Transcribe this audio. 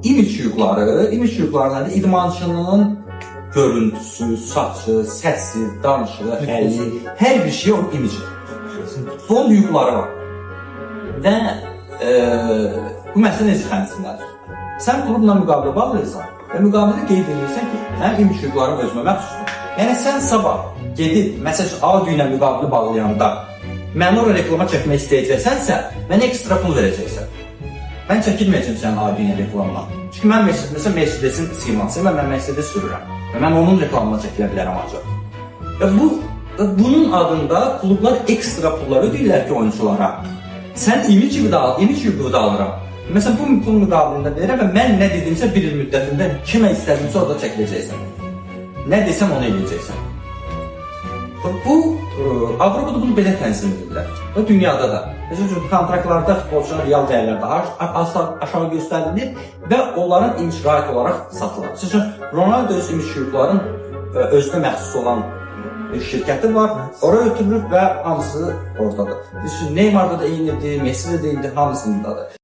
image hüquqları idmançının görüntüsü, saçı, səsi, danışı, əli, hər bir şey o image. Bunun hüquqları var. Və bu məsələ necə tənzimlənir? Sən klubla müqavilə bağlayırsan və müqavilədə qeyd edirsən ki, mənim image hüquqlarım özümə məxsusdur. Yəni sən sabah gedib, məsələn, A düyünə müqavilə bağlayanda mən oraya reklama çəkmək istəyəcəksənsə, mənə ekstra pul verəcəksən. Mən çəkilməyəcəm sənin A düyünə reklamına. Çünki mən Mercedesin simasıyım və mən Mercedes sürürəm. Və mən onun reklamına çəkilə bilərəm ancaq. Bunun adında klublar ekstra pullar ödəyirlər ki, oyunculara. Sən image hüququ da alıram. Məsələn, bu pul müqabilində verirəm və mən nə dedimsə bir il müddətində kimə istədimsə orada çəkiləcəksən. Nə desəm onu eləyəcəksən. Avropada bunu belə tənzim edirlər. Və dünyada da. Məsələn, kontraktlarda futbolçular real dəyərlər aşağı göstərilir və onların icraat olaraq satılır. Məsələn, Ronaldo öz image hüquqların özünə məxsus olan bir şirkəti var, oraya ötürülür və hamısı oradadır. Neymar da eynidir, Messi də eynidir, hamısındadır.